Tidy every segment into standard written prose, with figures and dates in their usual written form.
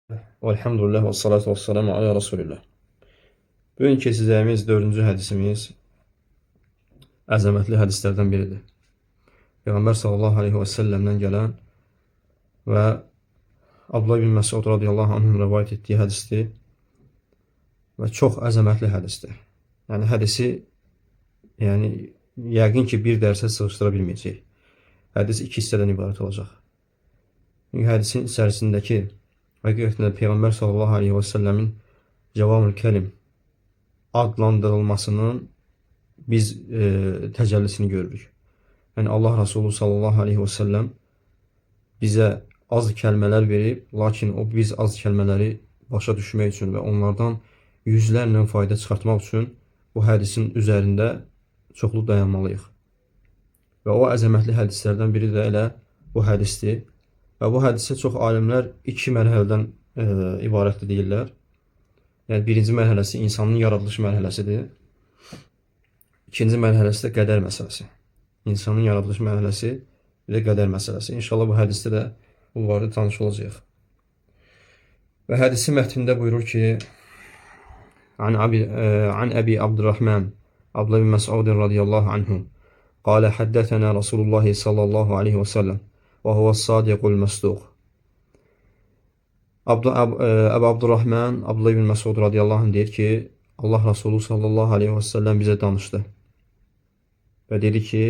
Elhamdülillah və salatu və salamu alə Rasulillah. Bugün keçəcəyimiz 4-cü hədisimiz əzəmətli hədislərdən biridir. Peyğəmbər sallallahu aleyhi və səlləmdən gələn və Abdullah bin Məsud radiyallahu anhın rəvayət etdiyi hədisdir və çox əzəmətli hədisdir. Yəni hədisi yəqin ki bir dərsə sığışdıra bilməyəcək. Hədis 2 hissədən ibarət olacaq. Çünki hədisin içərisindəki həqiqətən də Peyğəmbər sallallahu aleyhi və səlləmin Cəvamül Kəlim adlandırılmasının biz təcəllisini görürük. Yəni Allah Rasulü sallallahu aleyhi və səlləm bizə az kəlmələr verib, lakin biz az kəlmələri başa düşmək üçün və onlardan yüzlərlə fayda çıxartmaq üçün bu hədisin üzərində çoxlu dayanmalıyıq. Və o əzəmətli hədislərdən biri də elə bu hədisdir. Və bu hədisə çox alimlər 2 mərhələdən ibarətdir deyirlər. Yəni birinci mərhələsi insanın yaradılış mərhələsidir. İkinci mərhələsi də qədər məsələsi. İnsanın yaradılış mərhələsi və qədər məsələsi. İnşallah bu hədisdə də bunları tanış olacağıq. Və hədisi mətnində buyurur ki, An Əbi Abdurrahman Abdullah bin Məsud radiyallahu anhu قال حدثنا رسول الله صلى الله عليه وسلم وهو الصادق المصدوق. Əbu Abdurrahman Abdullah bin Məsud radiyallahu anh deyir ki, Allah Rasulü sallallahu aleyhi və səlləm bizə danışdı. Və dedi ki,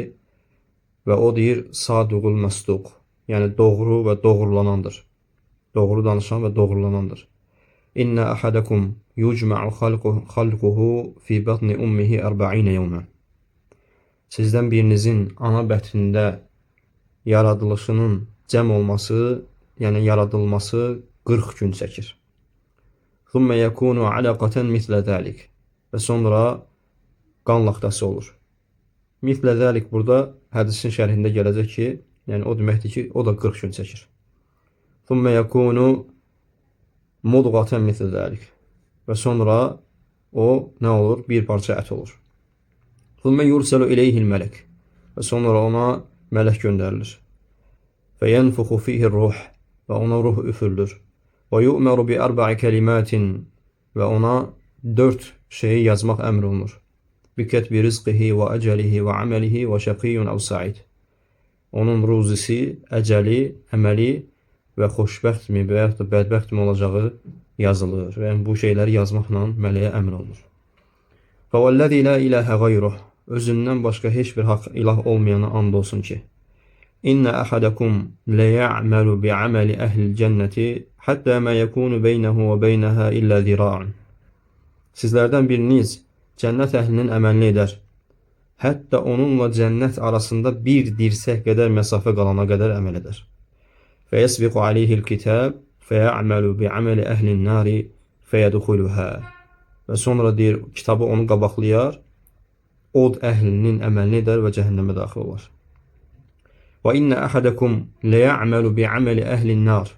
və o deyir, sadiqul məsduq, yəni doğru və doğrulanandır. Doğru danışan və doğrulanandır. İnnə əhədəkum yucma'u xalquhu fi batni ummihi 40 yevmən. Sizdən birinizin ana bətnində yaradılışının cəm olması, yəni yaradılması 40 gün çəkir. Thumma yakunu alaqatan mislə zalik. Və sonra qan laxtası olur. Mislə zalik burada hədisin şərhində gələcək ki, yəni o deməkdir ki, o da 40 gün çəkir. Thumma yakunu mudghatan mislə zalik. Və sonra o nə olur? Bir parça ət olur. Thumma yursalu ilayhi al-malak. Və sonra ona mələk göndərilir. Fəyenfuxu fihi ruh. Və ona ruh üfürülür. Və yu'məru bi 4 kəlimatin. Və ona 4 şeyi yazmaq əmr olunur. Bi kətbi rizqihi və əcəlihi və əməlihi və şəqiyyun əv sa'id. Onun ruzisi, əcəli, əməli və xoşbəxtmi və yaxud da bədbəxtmi olacağı yazılır. Və bu şeyləri yazmaqla mələyə əmr olunur. Fəvəlləzi la ilahə qayruh. Özündən başqa heç bir haqq ilah olmayana and olsun ki, İnnə əhədəkum ləyə'məlu bi'əməli əhlil cənnəti həttə mə yəkunu beynəhu və beynəhə illə zira'un. Sizlərdən biriniz cənnət əhlinin əməlini edər. Hətta onunla cənnət arasında bir dirsək qədər məsafə qalana qədər əməl edər. Fəyəsbiqu aleyhil kitab fəyə'məlu bi'əməli əhlin nari fəyədxuluhə. Və sonra deyir, kitabı onu qabaqlayar, od əhlinin əməlini edər və cəhənnəmə daxil olar. Və innə əhədəkum ləyə'məlu bi'əməli əhlin nar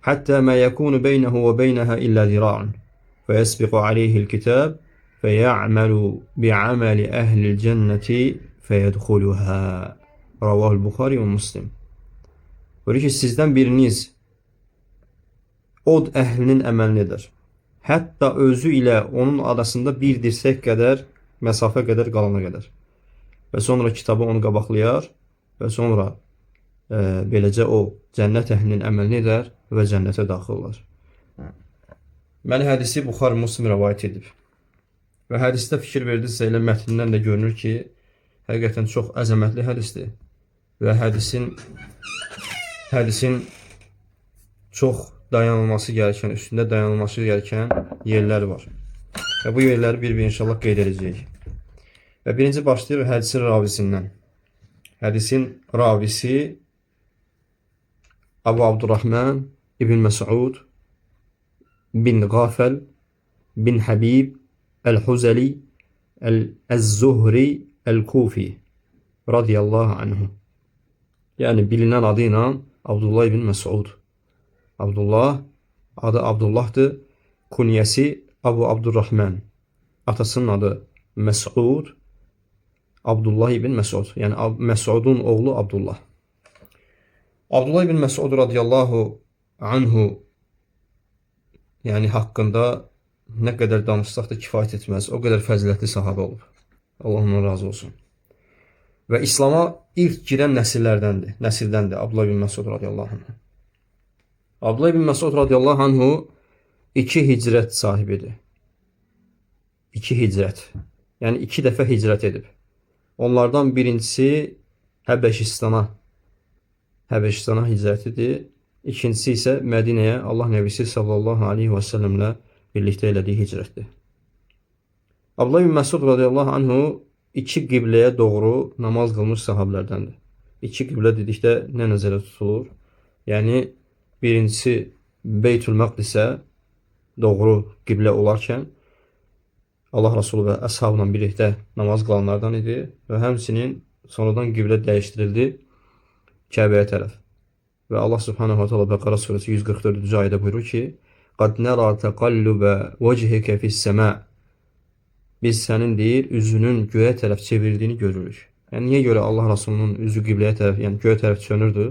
həttə mə yəkunu beynəhu və beynəhə illə zira'un fəyəsbiqu aleyhil kitab fəyə'məlu bi'əməli əhlil cənnəti fəyədxuluhə. Ravahul Buxari və Muslim. Böyle ki, sizdən biriniz od əhlinin əməlini edər. Hətta özü ilə onun arasında bir dirsək qədər məsafə qədər qalana qədər. Və sonra kitabı onu qabaqlayar və sonra beləcə o cənnət əhlinin əməlini edər və cənnətə daxil olar. Mən hədisi Buxari Muslim rəvayət edib. Və hədisdə fikir verdinizsə elə mətnindən də görünür ki, həqiqətən çox əzəmətli hədisdir. Və hədisin çox dayanılması gerəkən, üstündə dayanılması gerəkən yerlər var. Və bu yerləri bir-bir inşallah qeyd edəcəyik. Və birinci başlayırıq hədisin ravisindən. Hədisin ravisi Əbu Abdurrahman İbn Məsud bin Qafəl bin Habib Əl-Huzəli Əz-Zuhri Əl-Kufi radiyallahu anhu. Yəni bilinən adı ilə Abdullah ibn Məsud. Abdullah, adı Abdullahdır, kunyəsi Əbu Abdurrahman. Atasının adı Məsud, Abdullah ibn Məsud. Yəni Məsudun oğlu Abdullah. Abdullah ibn Məsud radiyallahu anhu yəni haqqında nə qədər danışsaq da kifayət etməz. O qədər fəzilətli sahabə olub. Allah ondan razı olsun. Və İslam'a ilk girən nəsildəndir Abdullah ibn Məsud radiyallahu anh. Abdullah ibn Məsud radiyallahu anhu 2 hicrət sahibidir. 2 hicrət. Yəni 2 dəfə hicrət edib. Onlardan birincisi Həbəşistana hicrətidir. İkincisi isə Mədinəyə Allah Nəbisi sallallahu aleyhi və səlləmlə birlikdə elədiyi hicrətdir. Abdullah ibn Məsud radiyallahu anhu 2 qibləyə doğru namaz qılmış sahabilərdəndir. 2 qiblə dedikdə nə nəzərdə tutulur? Yəni birincisi Beytül Məqdisə doğru qiblə olarkən Allah Resulü və əshabla birlikdə namaz qılanlardan idi və həmçinin sonradan qiblə dəyişdirildi Kəbəyə tərəf. Və Allah Subhanahu wa Ta'ala Bəqara surəsi 144-cü ayədə buyurur ki: "Qad nara taqalluba vejhika fis-səma." Biz sənin deyir, üzünün göyə tərəf çevirdiyini görürük. Yəni niyə görə Allah Rasulunun üzü qibləyə tərəf, yəni göyə tərəf çönürdü?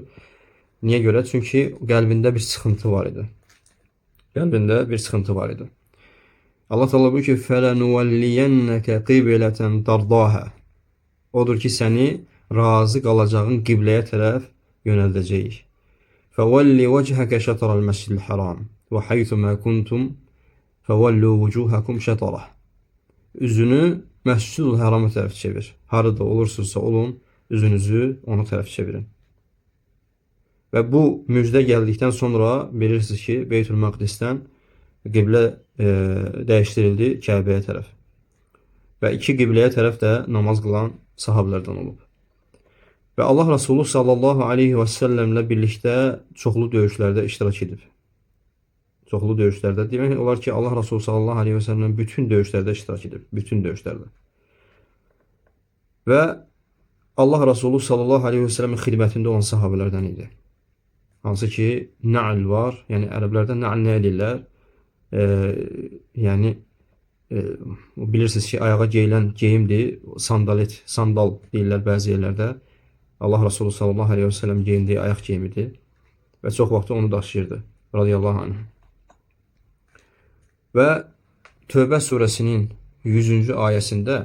Niyə görə? Çünki qəlbində bir sıxıntı var idi. Qəlbində bir sıxıntı var idi. Allah Teala buyurur ki: "Fələnuwalliyenneke qibleten tardaha." Odur ki, səni razı qalacağın qibləyə tərəf yönəldəcəyik. Fəvalli vechhaka şatral məscidil haram və haythuma kuntum fəvallu vucuhakum şatrah. Üzünü Məscidül Hərama tərəf çevir. Harada olursunuzsa olun, üzünüzü ona tərəf çevirin. Və bu müjdə gəldikdən sonra bilirsiniz ki, Beytül Məqdisdən qiblə dəyişdirildi Kəbəyə tərəf. Və 2 qibləyə tərəf də namaz qılan sahabelərdən olub. Və Allah Resulü sallallahu aleyhi və səlləmlə birlikdə çoxlu döyüşlərdə iştirak edib. Çoxlu döyüşlərdə. Demək olar ki, Allah Resulü sallallahu aleyhi və səlləmlə bütün döyüşlərdə iştirak edib. Bütün döyüşlərdə. Və Allah Resulü sallallahu aleyhi və səlləmin xidmətində olan sahabelərdən idi. Hansı ki, na'l var. Yəni, ərəblərdə na'l nə edirlər? Yəni, bilirsiniz ki, ayağa geyilən geyimdir. Sandal deyirlər bəzi yerlərdə. Allah Resulü sallallahu aleyhi və səlləm geyindiyi ayaq geyimidir. Və çox vaxtı onu daşıyırdı. Radiyallahu anh. Və Tövbə surəsinin 100-cü ayəsində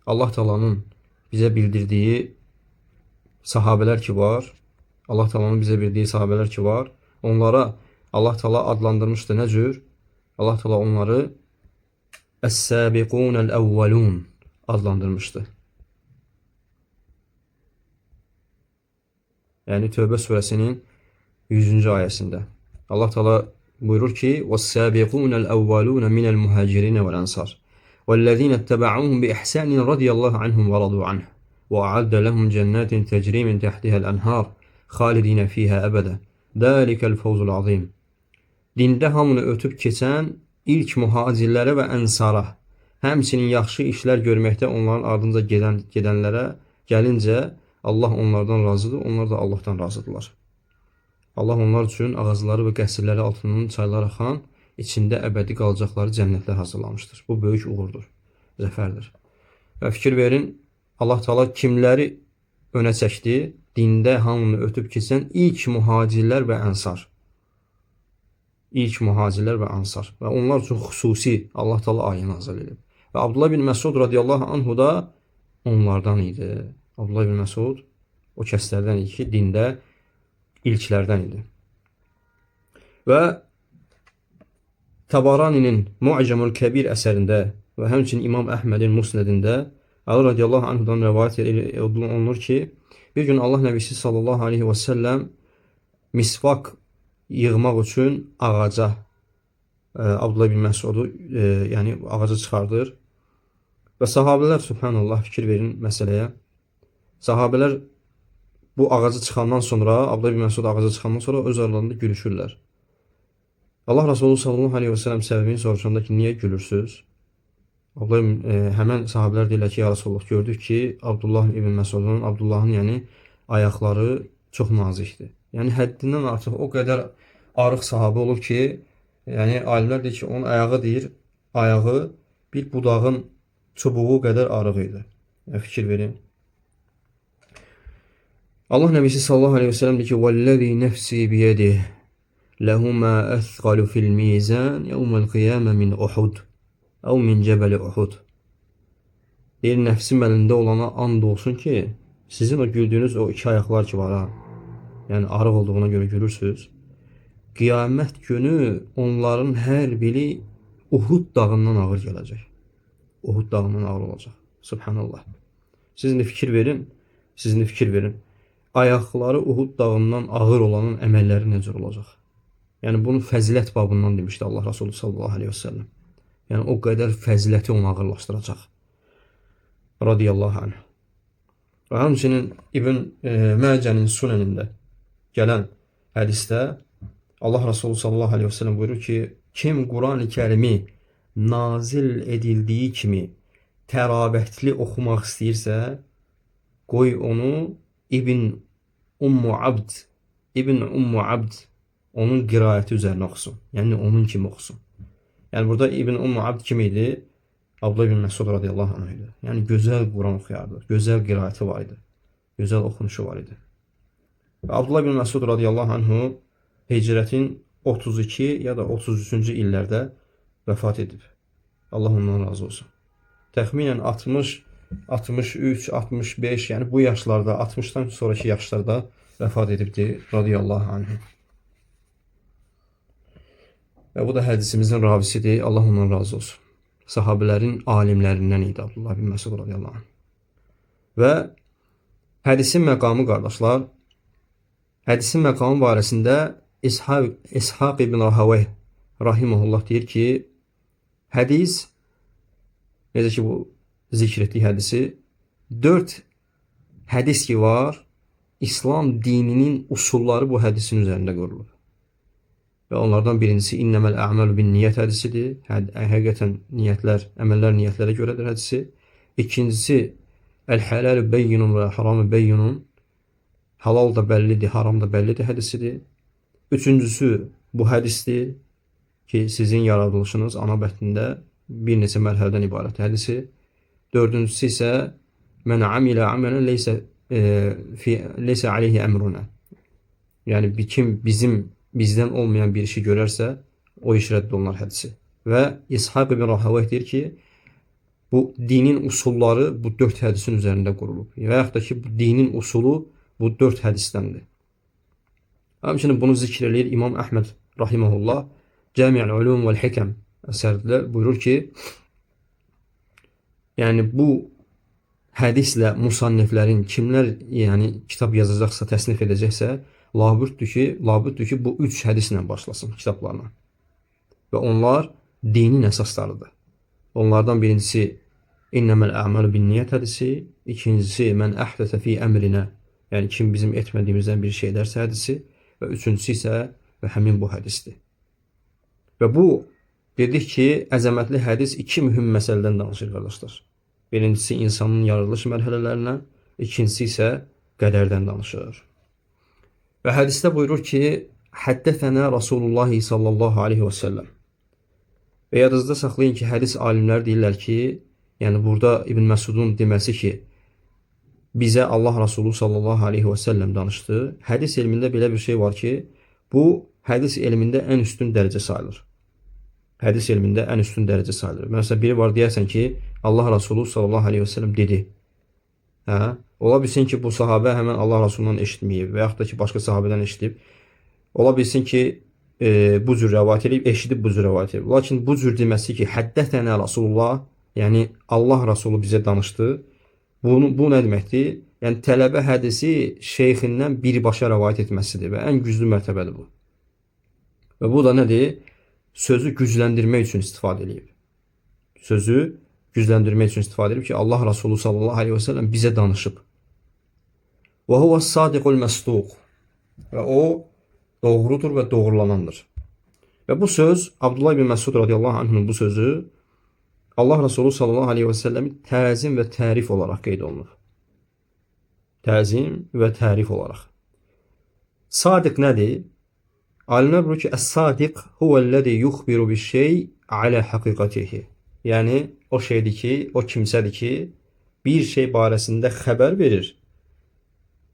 Allah Taala'nın bizə bildirdiyi sahabelər ki var, Allah Taala'nın bizə bildirdiyi sahabelər ki var, onlara Allah Taala adlandırmışdı nə cür? Allah Taala onları Əs-Səbiqunəl-Əvvəlun adlandırmışdı. Yəni Tövbə surəsinin 100-cü ayəsində. Allah Taala buyurur ki: "Vəs-Səbiqunəl-Əvvəlun minəl-Muhacirin vəl-Ənsar vəl-ləzîne itteba'uhum bi-ihsānin radiyallahu anhum və radu anhu və a'adda lahum cennetin tecri min tahtiha'l-anhar xalidin fīhā əbədə. Zəlikəl-fawzul azim." Dində hamını ötüb keçən ilk mühacirlərə və ənsara, həmçinin yaxşı işlər görməkdə onların ardınca gedənlərə gəlincə, Allah onlardan razıdır, onlar da Allahdan razıdırlar. Allah onlar üçün ağacları və qəsrləri altından çaylar axan, içində əbədi qalacaqları cənnətlər hazırlamışdır. Bu böyük uğurdur, zəfərdir. Və fikir verin, Allah Taala kimləri önə çəkdi? Dində hamını ötüb keçən ilk mühacirlər və ənsar. İlk mühacirlər və ansar. Və onlar üçün xüsusi Allah Taala ayə nazil edib. Və Abdullah bin Məsud radiyallahu anhu da onlardan idi. Abdullah bin Məsud o kəslərdən idi ki, dində ilklərdən idi. Və Tabaraninin Mu'camul Kəbir əsərində və həmçinin İmam Əhmədin Musnədində Ali radiyallahu anhudan rəvayət olunur ki, bir gün Allah Nəbisi sallallahu aleyhi və səlləm misvak yığmaq üçün ağaca Abdullah bin Məsudu yəni ağaca çıxardır. Və sahabelər, subhanallah, fikir verin məsələyə. Sahabelər bu ağacı çıxandan sonra, Abdullah bin Məsud ağaca çıxandan sonra öz aralarında gülüşürlər. Allah Resulü sallallahu aleyhi və səlləm səbəbini soruşanda ki, niyə gülürsünüz? Həmən sahabelər deyirlər ki, ya Resulullah, gördük ki, Abdullah ibn Məsudun, Abdullahın yəni ayaqları çox nazikdir. Yəni həddindən artıq o qədər arıq sahabə olub ki, yəni alimlər deyir ki, onun ayağı bir budağın çubuğu qədər arıq idi. Yəni, fikir verin. Allah Nəbisi sallallahu aleyhi və səlləm deyir ki, "Vəllezî nəfsi biyədih lehuma əthqalu fil mizan yevmel qiyamə min Uhud əv min cəbəli Uhud. Deyir, nəfsim əlində olana and olsun ki, sizin o güldüyünüz o iki ayaqlar ki var ha, yəni arıq olduğuna görə gülürsünüz. Qiyamət günü onların hər biri Uhud dağından ağır gələcək. Uhud dağından ağır olacaq. Subhanallah. Siz indi fikir verin. Ayaqları Uhud dağından ağır olanın əməlləri necə olacaq? Yəni bunu fəzilət babından demişdi Allah Resulü sallallahu aleyhi ve sellem. Yəni o qədər fəziləti onu ağırlaşdıracaq. Radiyallahu anh. Və həmçinin İbn Məcənin Sunanında gələn hədisdə Allah Resulü sallallahu aleyhi ve sellem buyurur ki, kim Quran-ı Kərimi nazil edildiyi kimi tərabətli oxumaq istəyirsə, qoy onu İbn Ummu Abd onun qiraəti üzərinə oxusun. Yəni onun kimi oxusun. Yəni burada İbn Ummu Abd kim idi? Abdullah ibn Məsud radiyallahu anh idi. Yəni gözəl Quran oxuyardı. Gözəl qiraəti var idi. Gözəl oxunuşu var idi. Və Abdullah ibn Məsud radiyallahu anhu hicrətin 32 ya da 33-cü illərdə vəfat edib. Allah ondan razı olsun. Təxminən 60, 63, 65, yəni bu yaşlarda, 60-dan sonraki yaşlarda vəfat edibdi radiyallahu anh. Və bu da hədisimizin ravisidir. Allah ondan razı olsun. Sahabələrin alimlərindən idi Abdullah ibn Məsud radiyallahu anh. Və hədisin məqamı, qardaşlar, hədisin məqamı barəsində İshaq ibn Rahawayh rahimehullah deyir ki, hədis, necə ki bu zikr etdiyi hədisi, 4 hədis ki var, İslam dininin usulları bu hədisin üzərində qurulub. Və onlardan birincisi innəməl a'malu bin niyyət hədisidir. Həqiqətən niyyətlər, əməllər niyyətlərə görədir hədisi. İkincisi el-halalu beyyinun və haramu beyyinun. Halal da bəllidir, haram da bəllidir hədisidir. Üçüncüsü bu hədisdir ki, sizin yaradılışınız ana bətnində bir neçə mərhələdən ibarət hədisi. Dördüncüsü isə mən amilə amələn leysə aleyhi əmruna. Yəni kim bizdən olmayan bir işi görərsə, o iş rədd olunar hədisi. Və İshaq ibn Rahawayh deyir ki, bu dinin usulları bu 4 hədisin üzərində qurulub. Və yaxud da ki, bu dinin usulu bu 4 hədisdəndir. Həmçinin bunu zikr eləyir İmam Əhməd rahimehullah Cəmi'ül Ulum vəl Hikəm əsərində buyurur ki, yəni bu hədislə musanniflərin kimlər yəni kitab yazacaqsa, təsnif edəcəksə, labüddür ki, bu 3 hədislə başlasın kitablarına. Və onlar dinin əsaslarıdır. Onlardan birincisi innəməl a'malu bin niyyət hədisi, ikincisi mən əhdəsə fi əmrinə, yəni kim bizim etmədiyimizdən bir şey edərsə hədisi, və üçüncüsü isə və həmin bu hədisdir. Və bu, dedik ki, əzəmətli hədis 2 mühüm məsələdən danışır, qardaşlar. Birincisi insanın yaradılış mərhələlərinə, ikincisi isə qədərdən danışır. Və hədisdə buyurur ki, həddəthənə Rasulullah sallallahu aleyhi və səlləm. Və yadınızda saxlayın ki, hədis alimlər deyirlər ki, yəni burada İbn Məsudun deməsi ki, bizə Allah Rasulü sallallahu aleyhi və səlləm danışdı. Hədis elmində belə bir şey var ki, bu hədis elmində ən üstün dərəcə sayılır. Hədis elmində ən üstün dərəcə sayılır. Məsələn, biri var deyərsən ki, Allah Rasulü sallallahu aleyhi və səlləm dedi. Ola bilsin ki, bu sahabə həmən Allah Rasulundan eşitməyib və yaxud da ki, başqa sahabədən eşitib. Ola bilsin ki, bu cür rəvayət edib, eşidib bu cür rəvayət edib. Lakin bu cür deməsi ki, həddətənə Rasulullah, yəni Allah Rasulü bizə danışdı. Bu nə deməkdir? Yəni tələbə hədisi şeyxindən birbaşa rəvayət etməsidir və ən güclü mərtəbədir bu. Və bu da nədir? Sözü gücləndirmək üçün istifadə edib. Sözü gücləndirmək üçün istifadə edib ki, Allah Rasulü sallallahu aleyhi və səlləm bizə danışıb. Və huvəs sadiqul məsduq. Və o doğrudur və doğrulanandır. Və bu söz, Abdullah ibn Məsud radiyallahu anh'ın bu sözü Allah Rasulü sallallahu aleyhi və səlləmin təzim və tərif olaraq qeyd olunur. Təzim və tərif olaraq. Sadiq nədir? Alimlər buyurur ki, əs-sadiq huvəl-ləzi yuxbiru bir-şey alə həqiqatihi. Yəni, o şeydir ki, o kimsədir ki, bir şey barəsində xəbər verir.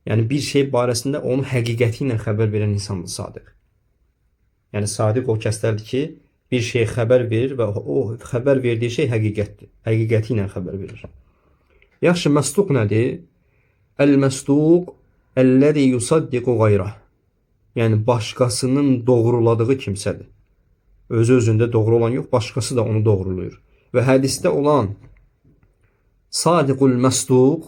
Yəni, bir şey barəsində onun həqiqəti ilə xəbər verən insandır sadiq. Yəni sadiq o kəslərdir ki, bir şey xəbər verir və o xəbər verdiyi şey həqiqətdir. Həqiqəti ilə xəbər verir. Yaxşı, məsduq nədir? Əl-məsduq əlləzi yusaddiqu qayrah. Yəni başqasının doğruladığı kimsədir. Özü-özündə doğru olan yox, başqası da onu doğruluyur. Və hədisdə olan sadiqul məsduq,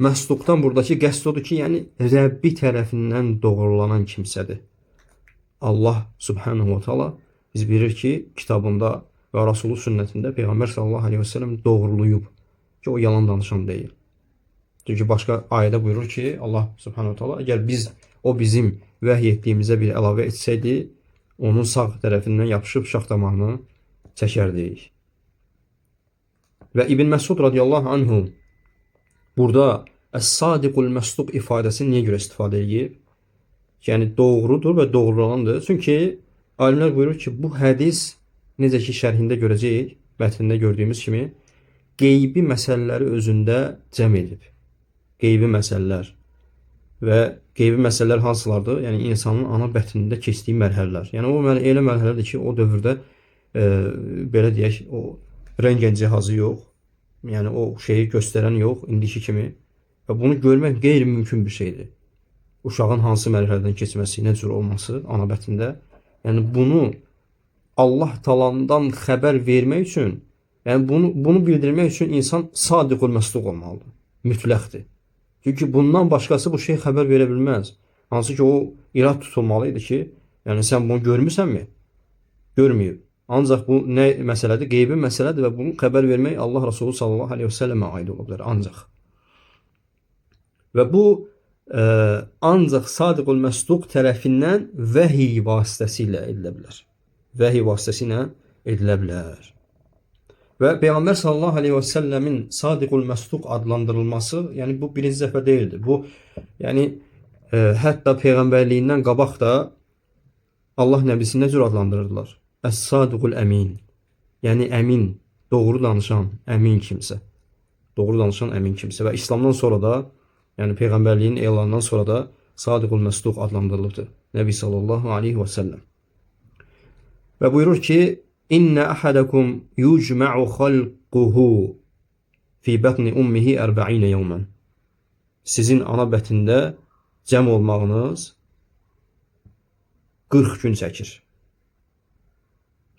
məsduqdan buradakı qəsd odur ki, yəni Rəbbi tərəfindən doğrulanan kimsədir. Allah subhanahu wa ta'ala biz bilir ki, kitabında və Rasulü sünnətində Peyğəmbər sallallahu aleyhi ve sellem doğruluyub ki, o yalan danışan deyil. Çünki başqa ayədə buyurur ki, Allah subhanahu wa ta'ala əgər o bizim vəhy etdiyimizə bir əlavə etsəydi, onun sağ tərəfindən yapışıb şax damağını çəkərdik. Və İbn Məsud radiyallahu anhu burada Əs-sadiqul məsduq ifadəsini niyə görə istifadə edib? Yəni doğrudur və doğrulalandır. Çünki alimlər buyurur ki, bu hədis necə ki şərhində görəcəyik, mətnində gördüyümüz kimi qeybi məsələləri özündə cəm edib. Qeybi məsələlər və qeybi məsələlər hansılardır? Yəni insanın ana bətnində keçdiyi mərhələlər. Yəni o elə mərhələdir ki, o dövrdə belə deyək, o rəngən cihazı yox, yəni o şeyi göstərən yox, indiki kimi. Və bunu görmək qeyri-mümkün bir şeydir. Uşağın hansı mərhələdən keçməsi, nə cür olması ana bətnində. Yəni bunu Allah talandan xəbər vermək üçün, yəni bunu bildirmək üçün insan sadiqul məsduq olmalıdır. Mütləqdir. Çünki bundan başqası bu şey xəbər verə bilməz. Hansı ki o irad tutulmalıydı ki, yəni sən bunu görmüsənmi? Görməyib. Ancaq bu nə məsələdir? Qeybi məsələdir və bunu xəbər vermək Allah Resulü sallallahu aleyhi ve sellemə aid ola bilər. Ancaq. Və bu ancaq sadiqul məsduq tərəfindən vəhiy vasitəsilə edilə bilər. Vəhiy vasitəsilə edilə bilər. Və Peyğəmbər sallallahu aleyhi ve sellemin sadiqul məsduq adlandırılması, yəni bu birinci dəfə deyildi. Bu, yəni hətta Peyğəmbərliyindən qabaq da Allah nəbisini nə cür adlandırırdılar? Əs-sadiqul əmin. Yəni əmin, doğru danışan, əmin kimsə. Doğru danışan, əmin kimsə. Və İslamdan sonra da, yəni Peyğəmbərliyin elanından sonra da sadiqul məsduq adlandırılıbdır. Nəbi sallallahu aleyhi ve sellem. Və buyurur ki, İnnə əhədəkum yucmə'u xalquhu fi bətni ummihi 40 yevmən. Sizin ana bətində cəm olmağınız 40 gün çəkir.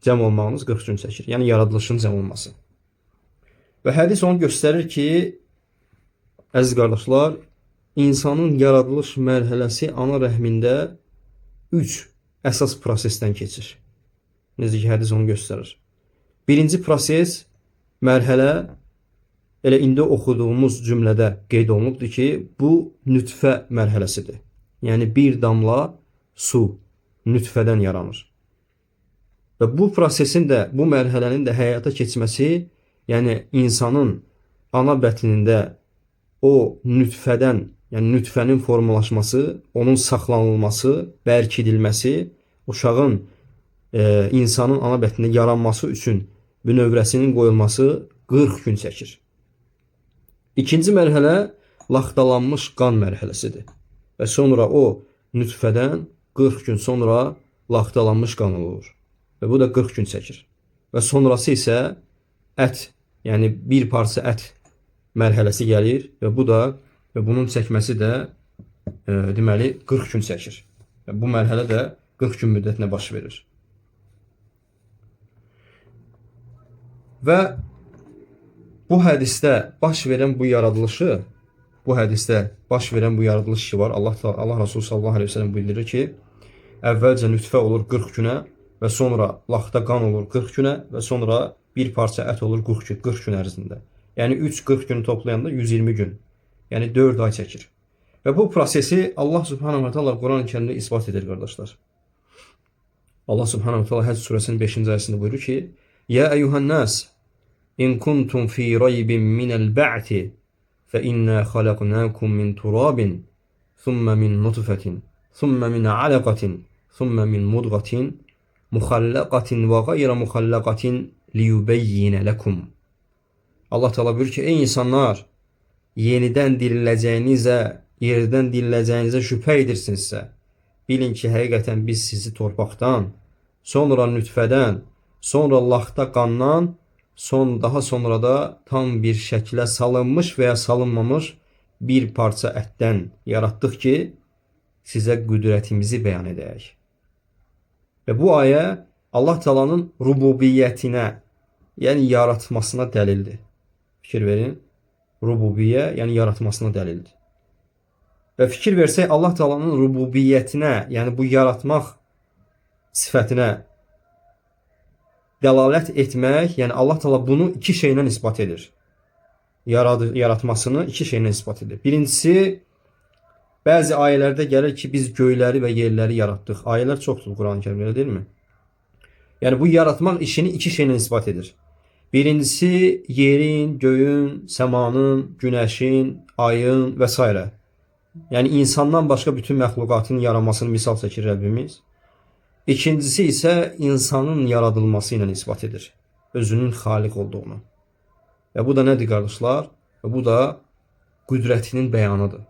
Cəm olmağınız 40 gün çəkir. Yəni yaradılışın cəm olması. Və hədis onu göstərir ki, əziz qardaşlar, insanın yaradılış mərhələsi ana rəhmində 3 əsas prosesdən keçir. Necə ki, hədis onu göstərir. Birinci proses, mərhələ, elə indi oxuduğumuz cümlədə qeyd olunubdur ki, bu nütfə mərhələsidir. Yəni bir damla su nütfədən yaranır. Və bu prosesin də, bu mərhələnin də həyata keçməsi, yəni insanın ana bətnində o nütfədən, yəni nütfənin formalaşması, onun saxlanılması, bərkidilməsi, uşağın insanın ana bətnində yaranması üçün bünövrəsinin qoyulması 40 gün çəkir. İkinci mərhələ laxtalanmış qan mərhələsidir. Və sonra o nütfədən 40 gün sonra laxtalanmış qan olur. Və bu da 40 gün çəkir. Və sonrası isə ət, yəni bir parça ət mərhələsi gəlir və bu da və bunun çəkməsi də deməli 40 gün çəkir. Və bu mərhələ də 40 gün müddətinə baş verir. Və bu hədisdə baş verən bu yaradılışı, ki var, Allah Resulü sallallahu aleyhi ve sellem bildirir ki, əvvəlcə nütfə olur 40 günə və sonra laxta qan olur 40 günə və sonra bir parça ət olur 40 gün ərzində. Yəni 3-40 gün toplayanda 120 gün. Yəni 4 ay çəkir. Və bu prosesi Allah subhanahu wa ta'ala Quran-ı Kərimdə isbat edir, qardaşlar. Allah subhanahu wa ta'ala Həcc surəsinin 5-ci ayəsində buyurur ki, Ya eyyuhan nas, in kuntum fi raybin minəl ba'ti, fe inna xalaqnakum min turabin, thumma min nutfetin, thumma min alaqatin, thumma min mudgatin, muxallaqatin və qayra muxallaqatin liyubeyyinə ləkum. Allah Teala buyurur ki, ey insanlar, yenidən diriləcəyinizə, yerdən diriləcəyinizə şübhə edirsinizsə, bilin ki, həqiqətən biz sizi torpaqdan, sonra nütfədən, sonra laxta qandan, daha sonra da tam bir şəklə salınmış və ya salınmamış bir parça ətdən yaratdıq ki, sizə qüdrətimizi bəyan edək. Və bu ayə Allah Taala'nın rububiyyətinə, yəni yaratmasına dəlildir. Fikir verin. Rububiyyə, yəni yaratmasına dəlildir. Və fikir versək Allah Taala'nın rububiyyətinə, yəni bu yaratmaq sifətinə dəlalət etmək, yəni Allah Taala bunu iki şeylə isbat edir. Yaratmasını iki şeylə isbat edir. Birincisi, bəzi ayələrdə gəlir ki, biz göyləri və yerləri yaratdıq. Ayələr çoxdur Quran-ı Kərimdə, deyilmi? Yəni bu yaratmaq işini iki şeylə isbat edir. Birincisi, yerin, göyün, səmanın, günəşin, ayın və s. Yəni insandan başqa bütün məxluqatın yaranmasını misal çəkir Rəbbimiz. İkincisi isə insanın yaradılması ilə isbat edir. Özünün xaliq olduğunu. Və bu da nədir qardaşlar? Və bu da qüdrətinin bəyanıdır.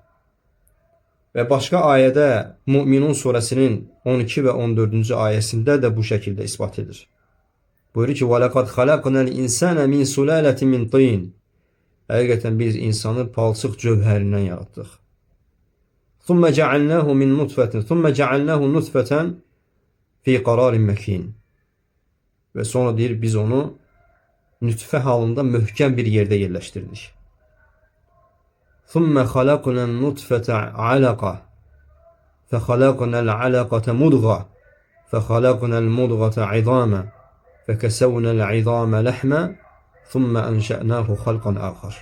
Və başqa ayədə Müminun surəsinin 12 və 14-cü ayəsində də bu şəkildə isbat edir. Buyurur ki, وَلَقَدْ خَلَقْنَا الْإِنسَانَ مِنْ سُلَالَةٍ مِنْ طِينٍ. Həqiqətən biz insanı palçıq cövhərindən yaratdıq. ثُمَّ جَعَلْنَاهُ مِنْ نُطْفَةٍ ثُمَّ جَعَلْنَاهُ نُطْفَةً فِي قَرَارٍ مَكِينٍ. Və sonra deyir, biz onu nütfə halında möhkəm bir yerdə yerləşdirdik. ثُمَّ خَلَقْنَا النُّطْفَةَ عَلَقَةً فَخَلَقْنَا الْعَلَقَةَ مُضْغَةً فَخَلَقْنَا الْمُضْغَةَ عِظَامًا فَكَسَوْنَا الْعِظَامَ لَحْمًا ثُمَّ أَنْشَأْنَاهُ خَلْقًا آخَرَ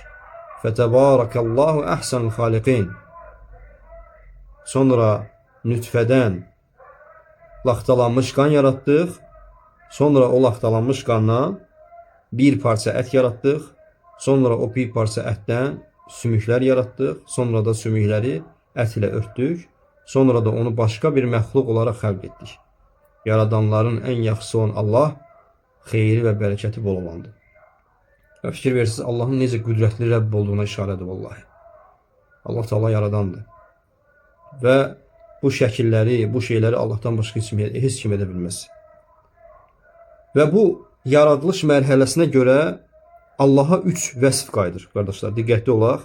فَتَبَارَكَ اللّٰهُ أَحْسَنُ الْخَالِقِينَ. Sonra nütfədən laxtalanmış qan yaratdıq. Sonra o laxtalanmış qandan bir parça ət yaratdıq. Sonra o bir parça ətdən sümüklər yaratdıq. Sonra da sümükləri ət ilə örtdük. Sonra da onu başqa bir məxluq olaraq xəlq etdik. Yaradanların ən yaxşısı olan Allah, xeyri və bərəkəti bol olandır. Və fikir verirsiniz, Allahın necə qüdrətli Rəbb olduğuna işarədir vallahi. Allah Taala yaradandır. Və bu şəkilləri, bu şeyləri Allahdan başqa heç kim edə bilməz. Və bu yaradılış mərhələsinə görə Allaha üç vəsf qayıdır, qardaşlar. Diqqətli olaq.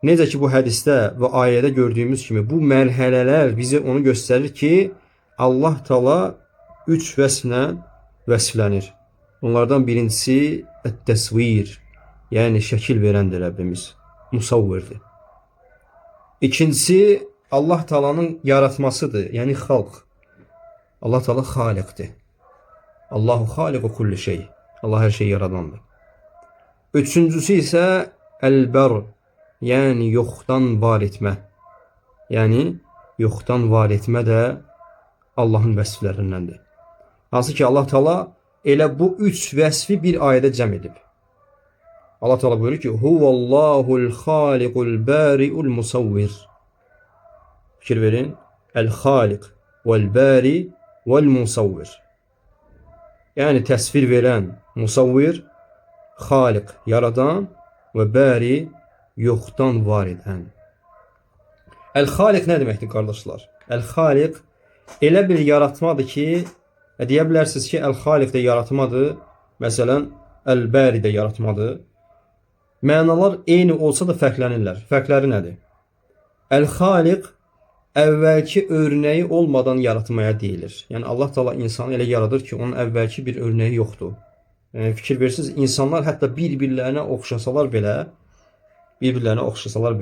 Necə ki bu hədisdə və ayədə gördüyümüz kimi bu mərhələlər bizə onu göstərir ki, Allah Taala üç vəsflə vəsflənir. Onlardan birincisi ət-təsvir, yəni şəkil verəndir Rəbbimiz, musavvirdir. İkincisi Allah Taala'nın yaratmasıdır, yəni xalq. Allah Taala xaliqdir. Allahu xaliqu kulli şey. Allah hər şeyi yaradandır. Üçüncüsü isə əl-bər, yəni yoxdan var etmə. Yəni yoxdan var etmə də Allahın vəsflərindəndir. Hansı ki Allah Taala elə bu üç vəsfi bir ayədə cəm edib. Allah Taala buyurur ki: "Huvallahu'l xaliqul bari'ul musavvir." Fikir verin. El-xaliq vel-bari vel-musavvir. Yəni təsvir verən, musavvir, xaliq, yaradan və bari, yoxdan var edən. El-xaliq nə deməkdir qardaşlar? El-xaliq elə bir yaratmadır ki, deyə bilərsiniz ki, el-xaliq də yaratmadır, məsələn, el-bari də yaratmadır. Mənalar eyni olsa da fərqlənirlər. Fərqləri nədir? El-xaliq əvvəlki örnəyi olmadan yaratmaya deyilir. Yəni Allah Taala insanı elə yaradır ki, onun əvvəlki bir örnəyi yoxdur. Yəni fikir verirsiniz, insanlar hətta bir-birlərinə oxşasalar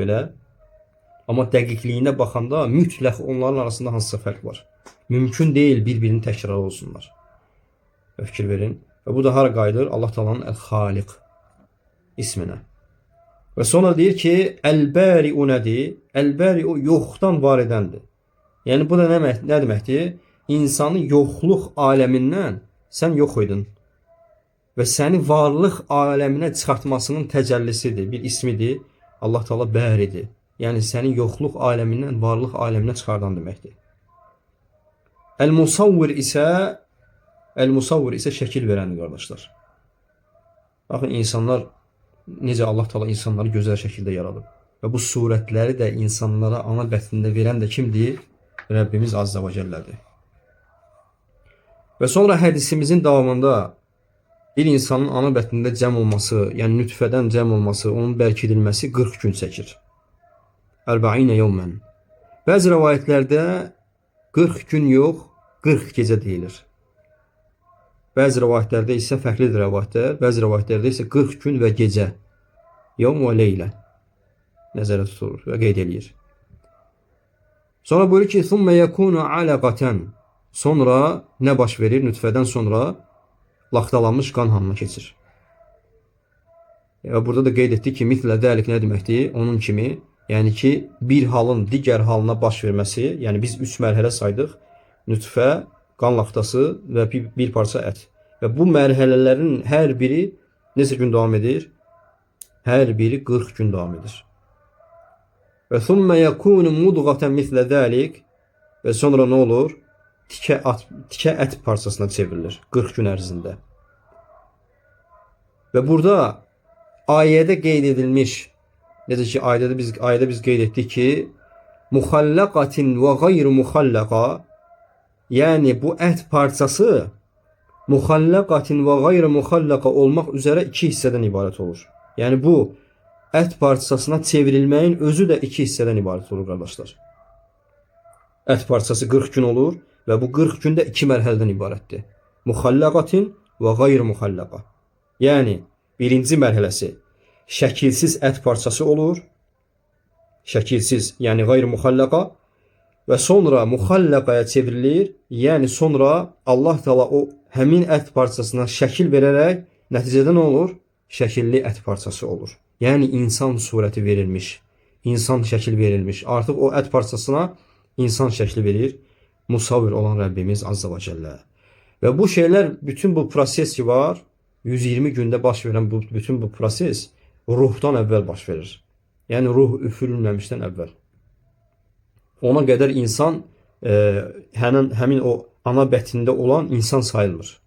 belə, amma dəqiqliyinə baxanda mütləq onların arasında hansısa fərq var. Mümkün deyil bir-birini təkrar olsunlar. Fikir verin. Və bu da hara qayıdır? Allah Taala'nın El-Xaliq isminə. Və sonra deyir ki, Əl-Bəri'u nədir? Əl-Bəri'u yoxdan var edəndir. Yəni bu da nə deməkdir? İnsanı yoxluq aləmindən sən yox idin. Və səni varlıq aləminə çıxartmasının təcəllisidir, bir ismidir. Allah Taala bəridir. Yəni səni yoxluq aləmindən varlıq aləminə çıxardan deməkdir. El-Musavvir isə şəkil verəndir, qardaşlar. Baxın, insanlar necə Allah Taala insanları gözəl şəkildə yaradıb. Və bu surətləri də insanlara ana bətnində verən də kimdir? Rəbbimiz Azza və Cəllədir. Və sonra hədisimizin davamında bir insanın ana bətnində cəm olması, yəni nütfədən cəm olması, onun bərkidilməsi 40 gün çəkir. 40 yevmən. Bəzi rivayətlərdə 40 gün yox, 40 gecə deyilir. Bəzi rivayətlərdə isə fərqlidir rivayətlər. Bəzi rivayətlərdə isə 40 gün və gecə. Yevm və leylə nəzərdə tutulur və qeyd edilir. Sonra buyurur ki, "Thumma yakunu alaqatan." Sonra nə baş verir? Nütfədən sonra laxtalanmış qan halına keçir. Və burada da qeyd etdik ki, mislə dəlik nə deməkdir? Onun kimi, yəni ki, bir halın digər halına baş verməsi, yəni biz 3 mərhələ saydıq. Nütfə, qan laxtası və bir parça ət. Və bu mərhələlərin hər biri neçə gün davam edir? Hər biri 40 gün davam edir. Və thumma yakunu mudghatan mislə dəlik. Və sonra nə olur? Tikə ət parçasına çevrilir 40 gün ərzində. Və burada ayədə qeyd edilmiş, necə ki ayədə biz qeyd etdik ki, muxallaqatin və qeyri muxallaqa, yəni bu ət parçası muxallaqatin və qeyri muxallaqa olmaq üzrə 2 hissədən ibarət olur. Yəni bu ət parçasına çevrilməyin özü də 2 hissədən ibarət olur qardaşlar. Ət parçası 40 gün olur və bu 40 gündə 2 mərhələdən ibarətdir. Muxallaqatin və qeyri muxallaqa. Yəni birinci mərhələsi şəkilsiz ət parçası olur. Şəkilsiz, yəni qeyri muxallaqa və sonra muxallaqaya çevrilir. Yəni sonra Allah Teala o həmin ət parçasına şəkil verərək nəticədə nə olur? Şəkilli ət parçası olur. Yəni insan surəti verilmiş, insan şəkil verilmiş. Artıq o ət parçasına insan şəkli verir musavvir olan Rəbbimiz Azza və Cəllə. Və bu şeylər, bütün bu proses ki var, 120 gündə baş verən bütün bu proses ruhdan əvvəl baş verir. Yəni ruh üfürülməmişdən əvvəl. Ona qədər insan həmin o ana bətnində olan insan sayılmır.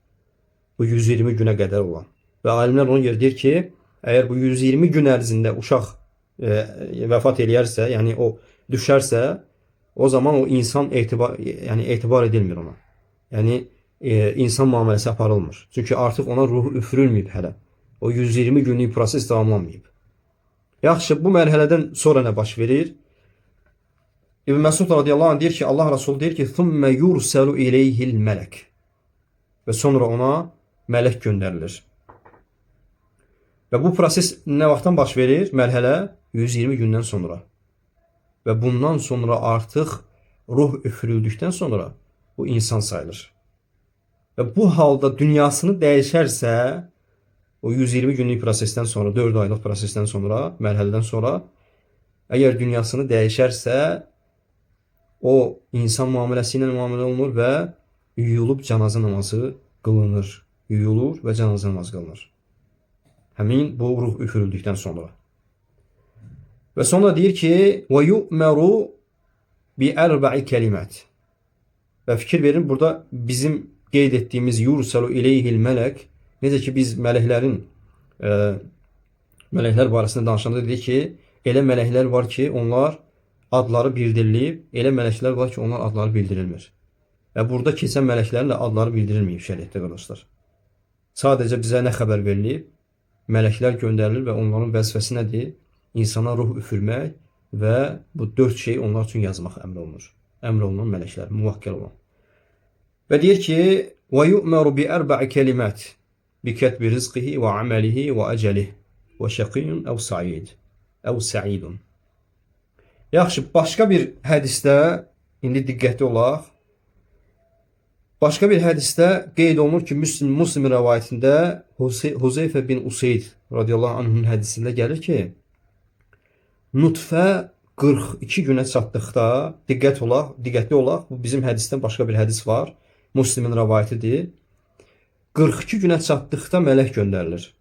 Bu 120 günə qədər olan. Və alimlər ona görə deyir ki, əgər bu 120 gün ərzində uşaq vəfat eləyərsə, yəni o düşərsə, o zaman o insan etibar edilmir ona. Yəni insan müamiləsi aparılmır. Çünki artıq ona ruh üfürülməyib hələ. O 120 günlük proses davamlanmayıb. Yaxşı, bu mərhələdən sonra nə baş verir? İbn Məsud radiyallahu anh deyir ki, Allah Resulü deyir ki, "Thumma yursalu ilayhil melek." Və sonra ona mələk göndərilir. Və bu proses nə vaxtdan baş verir? Mərhələ 120 gündən sonra. Və bundan sonra artıq ruh üfürüldükdən sonra bu insan sayılır. Və bu halda dünyasını dəyişərsə, o 120 günlük prosesdən sonra, 4 aylıq prosesdən sonra, mərhələdən sonra, əgər dünyasını dəyişərsə, o insan müamiləsi ilə müamilə olunur və yuyulub cənazə namazı qılınır. Yuyulur və cənazə namazı qılınır. Həmin bu ruh üfürüldükdən sonra. Və sonra deyir ki, وَيُؤْمَرُ بِأَرْبَعِ كَلِمَاتٍ. Və fikir verin, burada bizim qeyd etdiyimiz يُرْسَلُ إِلَيْهِ الْمَلَكِ, necə ki biz mələklər barəsində danışanda dedik ki, elə mələklər var ki, onlar adları bildirilib, elə mələklər var ki, onlar adları bildirilmir. Və burada keçən mələklərin də adları bildirilməyib şəriətdə qardaşlar. Sadəcə bizə nə xəbər verilib? Mələklər göndərilir və onların vəzifəsi nədir? İnsana ruh üfürmək və bu 4 şey onlar üçün yazmaq əmr olunur. Əmr olunan mələklər, muvakkal olan. Və deyir ki, وَيُؤْمَرُ بِأَرْبَعِ كَلِمَاتٍ بِكَتْبِ رِزْقِهِ وَعَمَلِهِ وَأَجَلِهِ وَشَقِيٌّ أَوْ سَعِيدٌ. Yaxşı, başqa bir hədisdə, indi diqqətli olaq. Başqa bir hədisdə qeyd olunur ki, Müslim rəvayətində Huzeyfə bin Useyd radiyallahu anh'ın hədisində gəlir ki, nutfə 42 günə çatdıqda, diqqətli olaq, bu bizim hədisdən başqa bir hədis var, Müslimin rəvayətidir. 42 günə çatdıqda mələk göndərilir.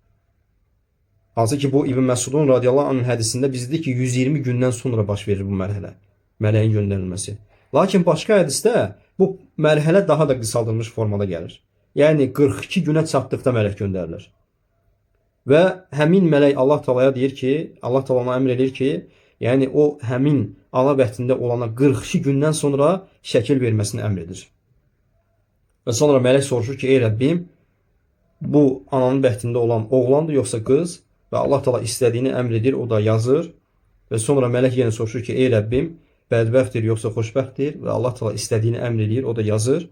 Hansı ki, bu İbn Məsudun radiyallahu anh'ın hədisində bizdir ki, 120 gündən sonra baş verir bu mərhələ, mələyin göndərilməsi. Lakin başqa hədisdə bu mərhələ daha da qısaldılmış formada gəlir. Yəni 42 günə çatdıqda mələk göndərilir. Və həmin mələk Allah Taala'ya deyir ki, Allah Taala ona əmr edir ki, yəni o həmin ana bətnində olana 42 gündən sonra şəkil verməsini əmr edir. Və sonra mələk soruşur ki, ey Rəbbim, bu ananın bəhtində olan oğlandır yoxsa qız? Və Allah Taala istədiyini əmr edir, o da yazır. Və sonra mələk yenə soruşur ki, ey Rəbbim, bədbəxtdir yoxsa xoşbəxtdir? Və Allah Taala istədiyini əmr edir, o da yazır.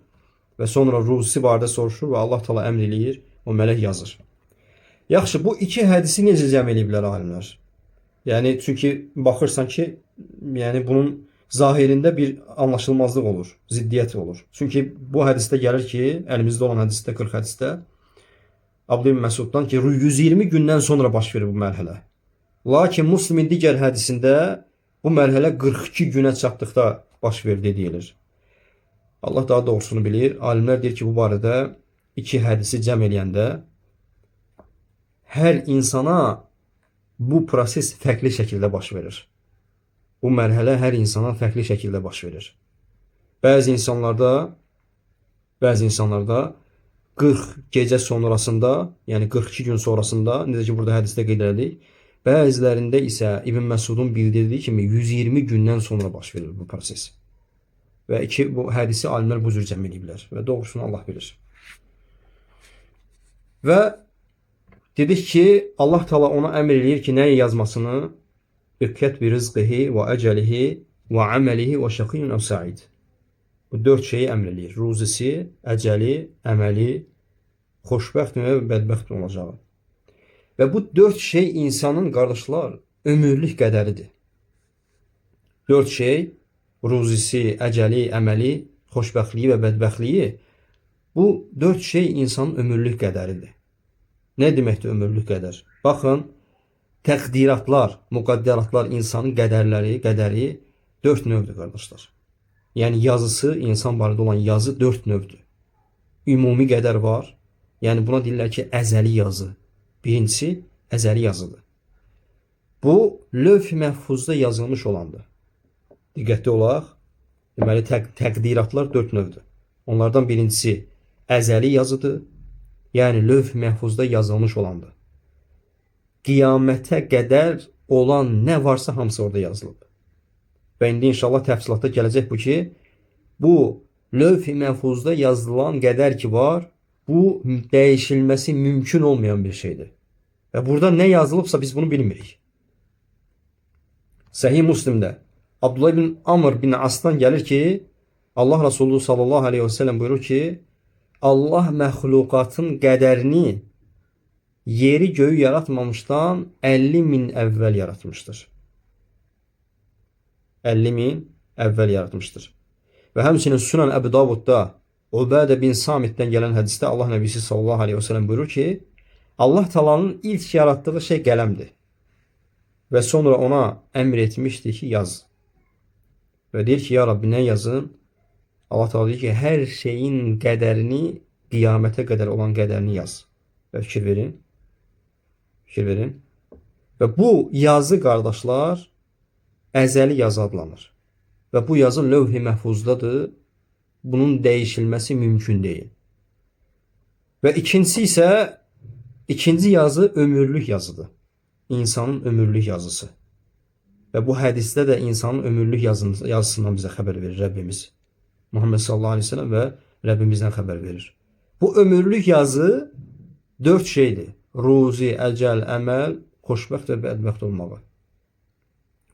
Və sonra ruzisi barədə soruşur və Allah Taala əmr eləyir, o mələk yazır. Yaxşı, bu iki hədisi necə cəm eləyiblər alimlər? Yəni çünki baxırsan ki, yəni bunun zahirində bir anlaşılmazlıq olur, ziddiyyət olur. Çünki bu hədisdə gəlir ki, əlimizdə olan hədisdə 40 hədisdə Abdullah ibn Məsuddan ki, 120 gündən sonra baş verir bu mərhələ. Lakin Müslimin digər hədisində bu mərhələ 42 günə çatdıqda baş verdi deyilir. Allah daha doğrusunu bilir. Alimlər deyir ki, bu barədə iki hədisi cəm eləyəndə hər insana bu proses fərqli şəkildə baş verir. Bu mərhələ hər insana fərqli şəkildə baş verir. Bəzi insanlarda 40 gecə sonrasında, yəni 42 gün sonrasında, necə ki burada hədisdə qeyd edilir, bəzilərində isə İbn Məsudun bildirdiyi kimi 120 gündən sonra baş verir bu proses. Və bu hədisi alimlər bu cür cəm ediblər və doğrusunu Allah bilir. Və dedik ki, Allah Taala ona əmr eləyir ki, nəyi yazmasını? Bi rizqihi və əcəlihi və əməlihi və şəqiyyun əv sa'id. Bu 4 şeyi əmr eləyir. Ruzisi, əcəli, əməli, xoşbəxt və bədbəxt olacağı. Və bu 4 şey insanın, qardaşlar, ömürlük qədəridir. 4 şey, ruzisi, əcəli, əməli, xoşbəxtliyi və bədbəxtliyi, bu 4 şey insanın ömürlük qədəridir. Nə deməkdir ömürlük qədər? Baxın, təqdiratlar, müqəddəratlar, insanın qədəri 4 növdür, qardaşlar. Yəni yazısı, insan barədə olan yazı 4 növdür. Ümumi qədər var. Yəni buna deyirlər ki, əzəli yazı. Birincisi, əzəli yazıdır. Bu, lövh-i məhfuzda yazılmış olandır. Diqqətli olaq. Deməli, təqdiratlar 4 növdür. Onlardan birincisi, əzəli yazıdır. Yəni, lövh-i məhfuzda yazılmış olandır. Qiyamətə qədər olan nə varsa hamısı orada yazılıb. Və indi inşallah təfsilatda gələcək bu ki, bu lövh-i məhfuzda yazılan qədər ki var, bu dəyişilməsi mümkün olmayan bir şeydir. Və burada nə yazılıbsa biz bunu bilmirik. Səhih Müslimdə Abdullah ibn Amr bin As'dan gəlir ki, Allah Resulü sallallahu aleyhi ve sellem buyurur ki, Allah məxluqatın qədərini yeri göyü yaratmamışdan 50 min əvvəl yaratmışdır. 50 min əvvəl yaratmışdır. Və həmçinin Sunan Əbu Davudda Ubədə bin Samitdən gələn hədisdə Allah Nəbisi sallallahu aleyhi ve sellem buyurur ki, Allah Taala'nın ilk yarattığı şey qələmdir. Və sonra ona əmr etmişdi ki, yaz. Və deyir ki, ya Rabbi, nə yazın? Allah Taala deyir ki, hər şeyin qədərini, qiyamətə qədər olan qədərini yaz. Və fikir verin. Fikir verin. Və bu yazı, qardaşlar, əzəli yazı adlanır. Və bu yazı lövh-i məhfuzdadır. Bunun dəyişilməsi mümkün deyil. Və ikinci yazı ömürlük yazıdır. İnsanın ömürlük yazısı. Və bu hədisdə də insanın ömürlük yazısından bizə xəbər verir Rəbbimiz. Muhammed sallallahu aleyhi ve sellem və Rəbbimizdən xəbər verir. Bu ömürlük yazı 4 şeydir. Ruzi, əcəl, əməl, xoşbəxt və bədbəxt olmağı.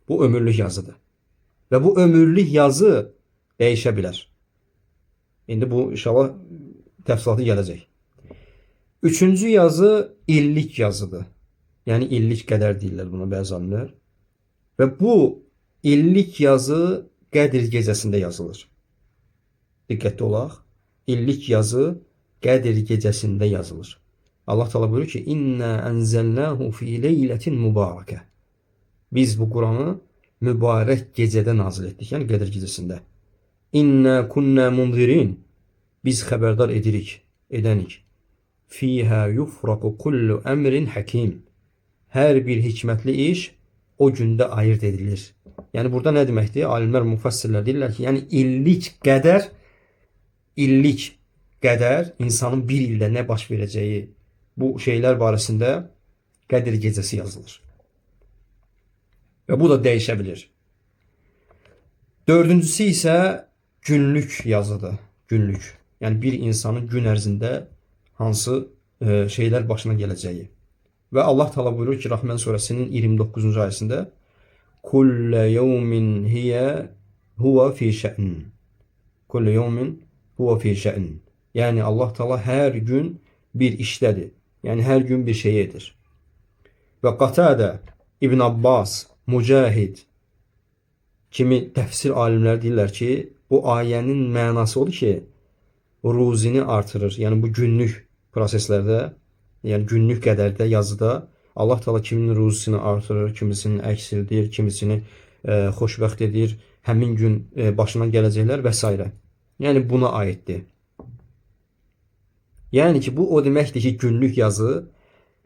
Bu ömürlük yazıdır. Və bu ömürlük yazı dəyişə bilər. İndi bu inşallah təfsilatı gələcək. Üçüncü yazı illik yazıdır. Yəni illik qədər deyirlər buna bəzi alimlər. Və bu illik yazı Qədir gecəsində yazılır. Diqqətli olaq. İllik yazı Qədir gecəsində yazılır. Allah Teala buyurur ki, İnna enzelnahu fi leyletin mübareke. Biz bu Kur'an'ı mübarək gecədə nazil etdik. Yəni Qədir gecəsində. İnna kunna munzirin. Biz xəbərdar edənik. Fiha yufraqu kullu emrin hakim. Hər bir hikmətli iş o gündə ayırt edilir. Yəni burada nə deməkdir? Alimlər, müfəssirlər deyirlər ki, yəni illik qədər insanın bir ildə nə baş verəcəyi bu şeylər barəsində Qədir gecəsi yazılır. Və bu da dəyişə bilir. Dördüncüsü isə günlük yazıdır. Günlük. Yəni bir insanın gün ərzində hansı şeylər başına gələcəyi. Və Allah Teala buyurur ki, Rahman surəsinin 29-cu ayəsində: "Kullu yawmin huwa fi şa'n." Kullu yawmin huwa fi şa'n. Yəni Allah Teala hər gün bir işdədir. Yəni hər gün bir şey edir. Və Qatadə, İbn Abbas, Mücahid kimi təfsir alimləri deyirlər ki, bu ayənin mənası odur ki, ruzini artırır. Yəni bu günlük proseslərdə, yəni günlük qədərdə, yazıda Allah Teala kiminin ruzisini artırır, kimisini əksirdir, kimisini xoşbəxt edir, həmin gün başına gələcəklər və s. Yəni buna aiddir. Yəni ki, bu o deməkdir ki, günlük yazı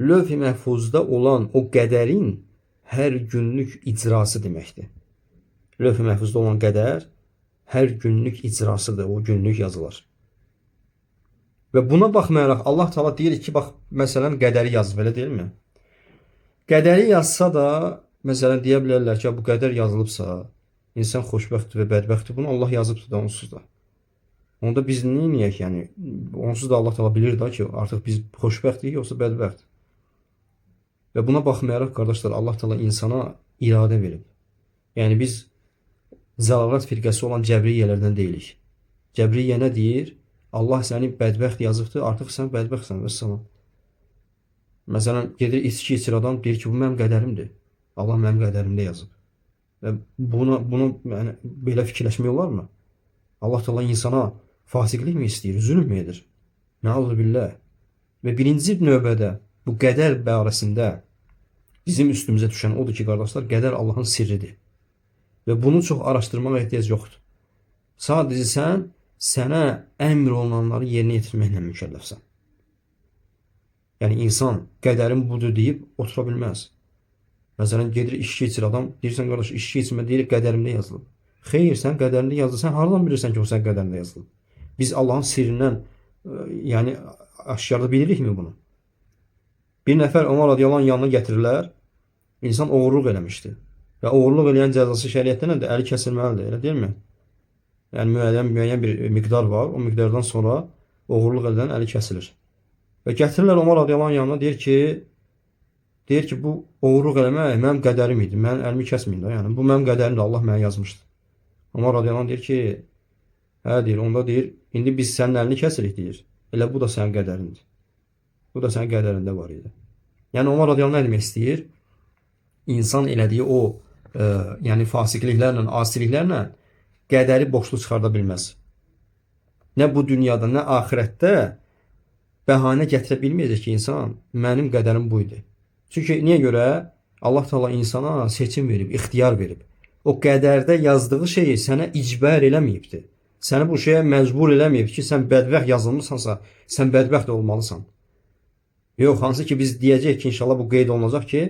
Lövh-i Məhfuzda olan o qədərin hər günlük icrası deməkdir. Lövh-i Məhfuzda olan qədər hər günlük icrasıdır o günlük yazılar. Və buna baxmayaraq Allah Teala deyir ki, bax, məsələn, qədəri yazıb, elə deyilmi? Qədəri yazsa da, məsələn, deyə bilərlər ki, bu qədər yazılıbsa, insan xoşbəxtdir və bədbəxtdir. Bunu Allah yazıbdır da, onsuz da. Onda biz neyək, yəni? Onsuz da Allah Teala bilir da ki, artıq biz xoşbəxtik, yoxsa bədbəxt. Və buna baxmayaraq, qardaşlar, Allah Teala insana iradə verib. Yəni biz zəlalat firqəsi olan cəbriyyələrdən deyilik. Cəbriyyə nə deyir? Allah səni bədbəxt yazıbdır, artıq sən bədbəxtsən və salam. Məsələn, gedir içki içir adam, deyir ki, bu mənim qədərimdir. Allah mənim qədərimdə yazıb. Və bunu yəni, belə fikirləşmək olarmı? Allah Teala insana fasiqlik mi istəyir, zülm mü edir? Nəuzu billah. Və birinci növbədə bu qədər barəsində bizim üstümüzə düşən odur ki, qardaşlar, qədər Allahın sirridir. Və bunu çox araşdırmağa ehtiyac yoxdur. Sadəcə sənə əmr olunanları yerinə yetirməklə mükəlləfsən. Yəni insan qədərim budur deyib otura bilməz. Məsələn, gedir içki içir adam, deyirsən, qardaş, içki içmə deyir, qədərimdə yazılıb. Xeyr, sən qədərində yazılıb. Sən haradan bilirsən ki, o sən qədərində yazılıb? Biz Allahın sirrindən yəni aşkarda bilirikmi bunu? Bir nəfər Ömər radiyallahu anh yanına gətirirlər, insan oğurluq eləmişdi. Və oğurluq eləyən cəzası şəriətdə nədir? Əli kəsilməlidir, elə deyilmi? Yəni müəyyən bir miqdar var, o miqdardan sonra oğurluq edən əli kəsilir. Və gətirirlər Ömər radiyallahu anh yanına, deyir ki, bu oğurluq eləmək mənim qədərim idi, mənim əlimi kəsməyin də, yəni bu mənim qədərimdir, Allah mənə yazmışdı. Ömər radiyallahu anh deyir ki, hə deyir, onda deyir, indi biz sənin əlini kəsirik deyir, elə bu da sənin qədərindir. Bu da sənin qədərində var idi. Yəni Ömər radiyallahu anh nə demək istəyir? İnsan elədiyi o yəni fasiqliklərlə, asiliklərlə qədəri boşlu çıxarda bilməz. Nə bu dünyada, nə axirətdə bəhanə gətirə bilməyəcək ki, insan mənim qədərim bu idi. Çünki niyə görə? Allah Teala insana seçim verib, ixtiyar verib. O qədərdə yazdığı şeyi sənə icbər eləməyibdir. Səni bu şeyə məcbur eləməyib ki, sən bədbəxt yazılmısansa, sən bədbəxt olmalısan. Yox, hansı ki biz deyəcək ki, inşallah bu qeyd olunacaq ki,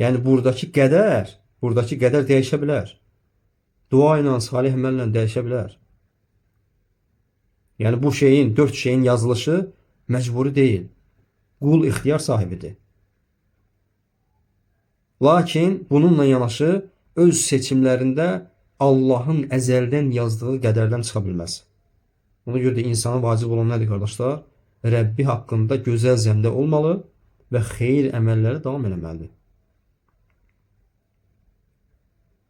yəni buradakı qədər dəyişə bilər. Dua ilə, salih əməllə dəyişə bilər. Yəni bu şeyin, 4 şeyin yazılışı məcburi deyil. Qul ixtiyar sahibidir. Lakin bununla yanaşı öz seçimlərində Allahın əzəldən yazdığı qədərdən çıxa bilməz. Ona görə də insana vacib olan nədir, qardaşlar? Rəbbi haqqında gözəl zəndə olmalı və xeyir əməlləri davam eləməlidir.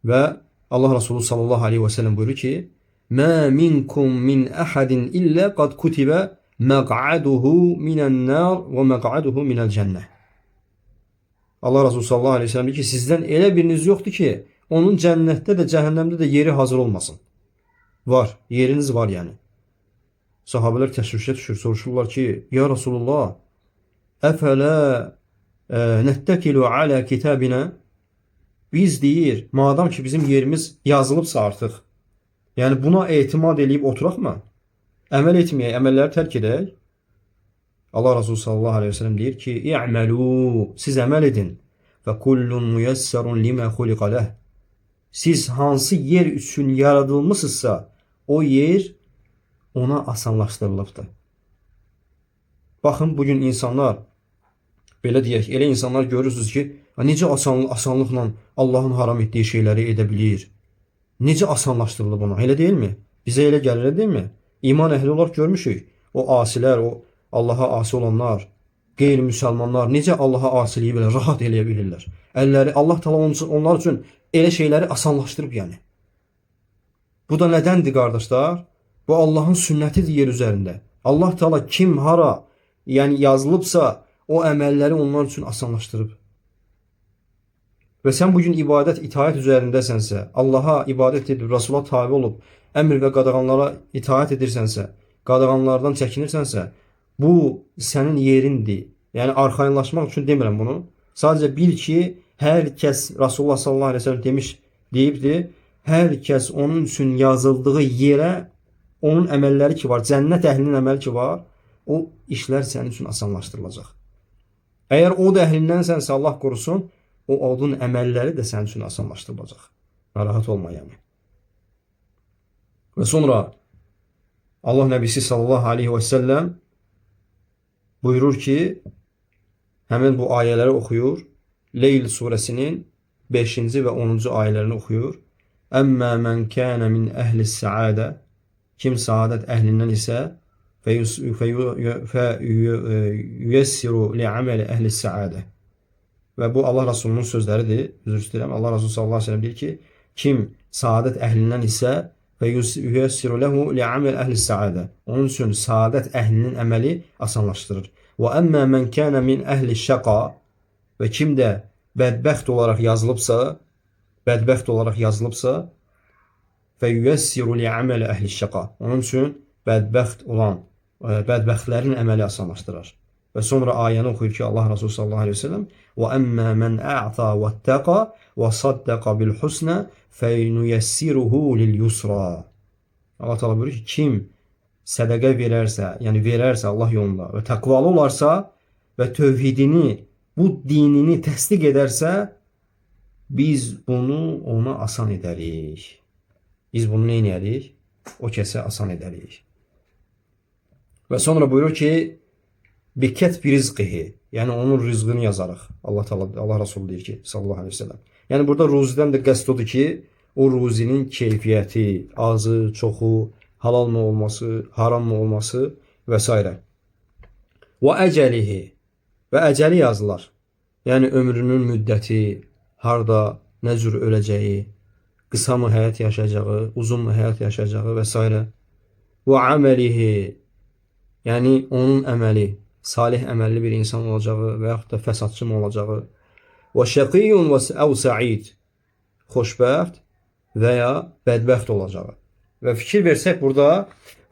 Və Allah Resulü sallallahu aleyhi və səlləm buyurur ki, "Mə minkum min əhədin illə qad kutibə məq'aduhu minən-nar və məq'aduhu minəl-cənnə." Allah Resulü sallallahu aleyhi və səlləm deyir ki, sizdən elə biriniz yoxdur ki, onun cənnətdə də, cəhənnəmdə də yeri hazır olmasın. Var, yeriniz var yəni. Sahabələr təşvişə düşür, soruşurlar ki, ya Rasulullah, əfələ nəttəkilu alə kitabinə? Biz deyir, madam ki bizim yerimiz yazılıbsa artıq, yəni buna etimad eləyib oturaqmı? Əməl etməyək, əməlləri tərk edək. Allah Resulü sallallahu aleyhi ve sellem deyir ki, İ'məlu, siz əməl edin. Və kullun müyəssərun limə xuliqə ləh. Siz hansı yer üçün yaradılmışsınızsa, o yer ona asanlaşdırılıbdır. Baxın, bugün insanlar, belə deyək, elə insanlar görürsünüz ki, necə asanlıqla Allahın haram etdiyi şeyləri edə bilir. Necə asanlaşdırılıb ona, elə deyilmi? Bizə elə gəlir, deyilmi? İman əhli olaraq görmüşük. O asilər, o Allaha asi olanlar, qeyri-müsəlmanlar necə Allaha asiliyi belə rahat eləyə bilirlər. Əlləri Allah Taala onlar üçün elə şeyləri asanlaşdırıb yəni. Bu da nədəndir qardaşlar? Bu Allahın sünnətidir yer üzərində. Allah Taala kim hara yəni yazılıbsa o əməlləri onlar üçün asanlaşdırıb. Və sən bugün ibadət, itaət üzərindəsənsə, Allaha ibadət edib, Rasula tabi olub, əmr və qadağanlara itaət edirsənsə, qadağanlardan çəkinirsənsə, bu sənin yerindir. Yəni arxayınlaşmaq üçün demirəm bunu. Sadəcə bil ki, hər kəs Rasulullah sallallahu əleyhi və səlləm demiş, deyibdir, hər kəs onun üçün yazıldığı yerə onun əməlləri ki var, cənnət əhlinin əməli ki var, o işlər sənin üçün asanlaşdırılacaq. Əgər o da əhlindən-sənsə, Allah qorusun, o odun əməlləri də sənin üçün asanlaşdırılacaq. Narahat olma yəni. Və sonra Allah Nəbisi sallallahu aleyhi və səlləm buyurur ki, həmin bu ayələri oxuyur. Leyl surəsinin 5-ci və 10-cu ayələrini oxuyur. Əmmə mən kənə min əhli səadə, kim saadət əhlindən isə fəyüyəssiru li'aməli əhli səadə. Və bu Allah Rasulunun sözləridir. Üzr istəyirəm. Allah Rasulü sallallahu aleyhi ve sellem deyir ki, kim saadət əhlindən isə fəyüyəssiru ləhu li'aməli əhli səadə. Onun üçün saadət əhlinin əməli asanlaşdırır. Və əmmə mən kənə min əhli şəqa, və kim də bədbəxt olaraq yazılıbsa, fəyüyəssiru li'aməli əhli şəqa. Onun üçün bədbəxtlərin əməli asanlaşdırır. Və sonra ayəni oxuyur ki, Allah Resulü sallallahu aleyhi ve sellem وَأَمَّا مَنْ أَعْطَى وَاتَّقَى وَصَدَّقَ بِالْحُسْنَى فَيُيَسِّرُهُ لِلْيُسْرَى. Allah Teala buyurur ki, kim sədəqə verərsə, yəni verərsə Allah yolunda və təqvalı olarsa və tövhidini, bu dinini təsdiq edərsə, biz bunu ona asan edərik. Biz bunu nə edərik? O kəsə asan edərik. Və sonra buyurur ki, bikətb rizqihi, yəni onun rızqını yazarıq. Allah Resulü deyir ki, sallallahu aleyhi ve sellem. Yəni burada ruzidən də qəsd odur ki, o ruzinin keyfiyyəti, azı, çoxu, halal mı olması, haram mı olması və s. Və əcəlihi, və əcəli yazılar. Yəni ömrünün müddəti, harda, nə cür öləcəyi, qısa mı həyat yaşayacağı, uzun mu həyat yaşayacağı və s. Və aməlihi, yəni onun əməli, salih əməlli bir insan olacağı və yaxud da fəsadçı mı olacağı. Və şəqiyyun və əv səid, xoşbəxt və ya bədbəxt olacağı. Və fikir versək burada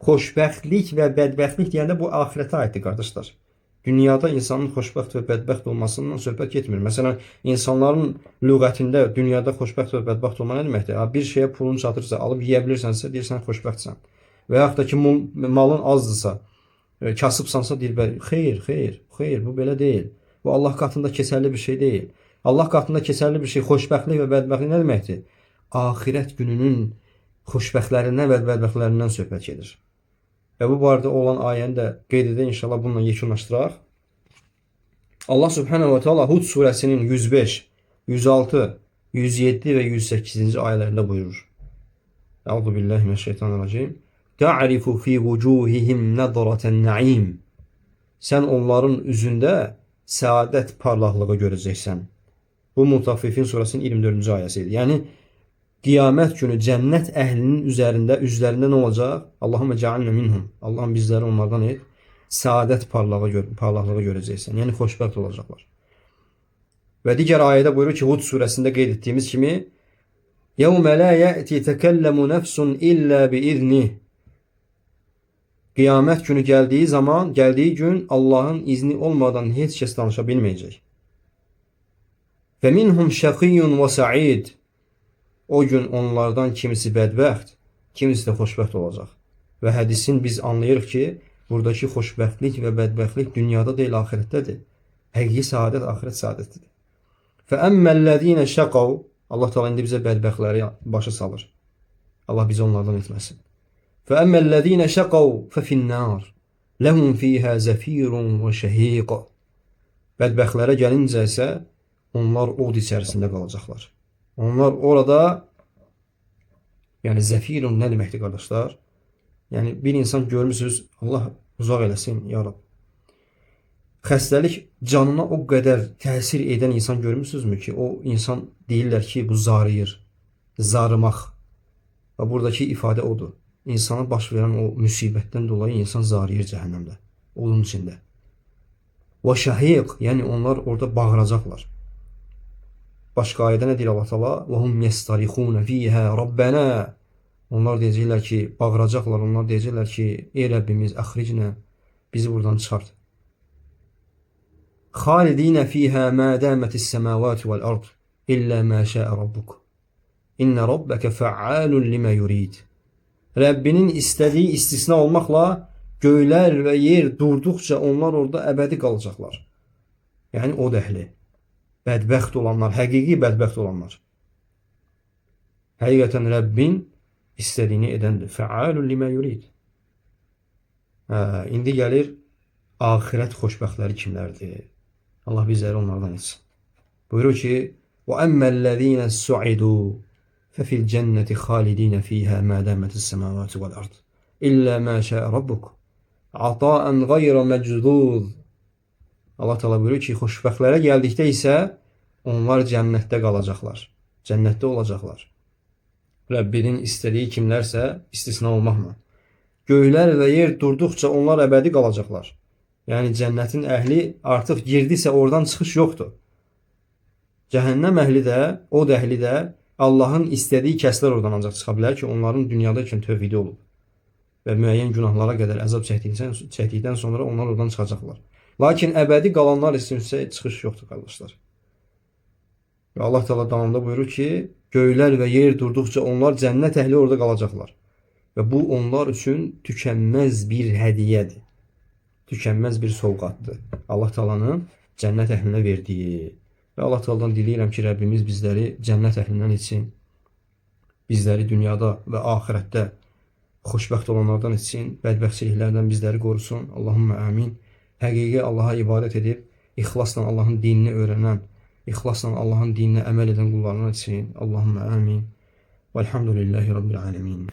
xoşbəxtlik və bədbəxtlik deyəndə bu axirətə aiddir qardaşlar. Dünyada insanın xoşbəxt və bədbəxt olmasından söhbət getmir. Məsələn, insanların lüğətində dünyada xoşbəxt və bədbəxt olma nə deməkdir? Bir şeyə pulun çatırsa, alıb yeyə bilirsənsə, deyirsən xoşbəxtsən. Və yaxud da ki, malın azdırsa, kasıbsansa deyir, xeyr, bu belə deyil. Bu Allah qatında keçərli bir şey deyil. Allah qatında keçərli bir şey, xoşbəxtlik və bədbəxtlik nə deməkdir? Axirət gününün xoşbəxtlərindən və bədbəxtlərindən söhbət gedir. Və bu barədə olan ayəni də qeyd edə inşallah bununla yekunlaşdıraq. Allah Subhanahu wa Taala Hud surəsinin 105, 106, 107 və 108-ci ayələrində buyurur. Əuzu billahi mineşşeytanirracim. Ta'rifu fi vucuhihim nadratan na'im. Sən onların üzündə səadət parlaqlığı görəcəksən. Bu Mutaffifin surəsinin 24-cü ayəsidir. Yəni qiyamət günü cənnət əhlinin üzərində nə olacaq? Allahumma ca'alna minhum. Allahım bizləri onlardan et. Səadət parlaqlığı görəcəksən. Yəni xoşbəxt olacaqlar. Və digər ayədə buyurur ki, Hud surəsində qeyd etdiyimiz kimi: "Yevme la ya'ti tekellemu nefsun illa biiznih." Qiyamət günü gəldiyi gün Allahın izni olmadan heç kəs danışa bilməyəcək. Və minhum şəqiyyun və sa'id. O gün onlardan kimisi bədbəxt, kimisi də xoşbəxt olacaq. Və hədisin biz anlayırıq ki, buradakı xoşbəxtlik və bədbəxtlik dünyada deyil, axirətdədir. Həqiqi səadət axirət səadətidir. Fə əmməl-ləzīnə şəqav. Allah Teala indi bizə bədbəxtləri başa salır. Allah bizi onlardan etməsin. فَأَمَّا الَّذ۪ينَ شَقَوْا فَفِي النَّارِ لَهُمْ ف۪يهَا زَف۪يرٌ وَشَه۪يقٌ. Bədbəxtlərə gəlincə isə onlar od içərisində qalacaqlar. Onlar orada, yəni zəfirun nə deməkdir qardaşlar? Yəni bir insan görmüsünüz, Allah uzaq eləsin ya Rab. Xəstəlik canına o qədər təsir edən insan görmüsünüzmü ki, o insan deyirlər ki, bu zarıyır, zarımaq. Və buradakı ifadə odur. İnsana baş verən o müsibətdən dolayı insan zarıyır cəhənnəmdə, onun içində. Və şəhiq, yəni onlar orada bağıracaqlar. Başqa ayədə nə deyir Allah Teala? Və hum yestarixun fiha rabbana. Onlar deyəcəklər ki, bağıracaqlar, onlar deyəcəklər ki, ey Rəbbimiz, əxricnə, bizi buradan çıxart. Xalidinə fiyhə mə dəmətis səməvati vəl-ard illə mə şəə rabbuk. İnnə rabbəkə fəalun limə yurid. Rəbbinin istədiyi istisna olmaqla göylər və yer durduqca onlar orada əbədi qalacaqlar. Yəni o dəhli. Bədbəxt olanlar, həqiqi bədbəxt olanlar. Həqiqətən Rəbbin istədiyini edəndir. Fəalun limə yurid. İndi gəlir axirət xoşbəxtləri kimlərdir? Allah bizləri onlardan etsin. Buyurur ki, وَأَمَّا الَّذ۪ينَ السُّعِدُوا فَفِي الْجَنَّةِ خَالِد۪ينَ ف۪يهَا مَا دَامَتِ السَّمَاوَاتُ وَالْأَرْضِ إِلَّا مَا شَاءَ رَبُّكَ عَطَاءً غَيْرَ مَجْذُوذ. Allah Teala buyurur ki, xoşbəxtlərə gəldikdə isə onlar cənnətdə qalacaqlar. Cənnətdə olacaqlar. Rəbbinin istədiyi kimlərsə istisna olmaqla. Göylər və yer durduqca onlar əbədi qalacaqlar. Yəni cənnətin əhli artıq girdisə oradan çıxış yoxdur. Cəhənnəm əhli də, o dəhli də Allahın istədiyi kəslər oradan ancaq çıxa bilər ki, onların dünyada ikən tövhidi olub və müəyyən günahlara qədər əzab çəkdikdən sonra onlar oradan çıxacaqlar. Lakin əbədi qalanlar üçün isə çıxış yoxdur, qardaşlar. Və Allah Teala davamında buyurur ki, göylər və yer durduqca onlar cənnət əhli orada qalacaqlar. Və bu onlar üçün tükənməz bir hədiyyədir. Tükənməz bir sovqatdır. Allah Teala'nın cənnət əhlinə verdiyi. Və Allah Teala'dan diləyirəm ki, Rəbbimiz bizləri cənnət əhlindən etsin. Bizləri dünyada və axirətdə xoşbəxt olanlardan etsin. Bədbəxtçiliklərdən bizləri qorusun. Allahümmə amin. Həqiqi Allaha ibadət edib, ixlasla Allahın dinini öyrənən, ixlasla Allahın dininə əməl edən qullarından etsin. Allahümmə amin. Velhamdülillahi Rabbil alemin.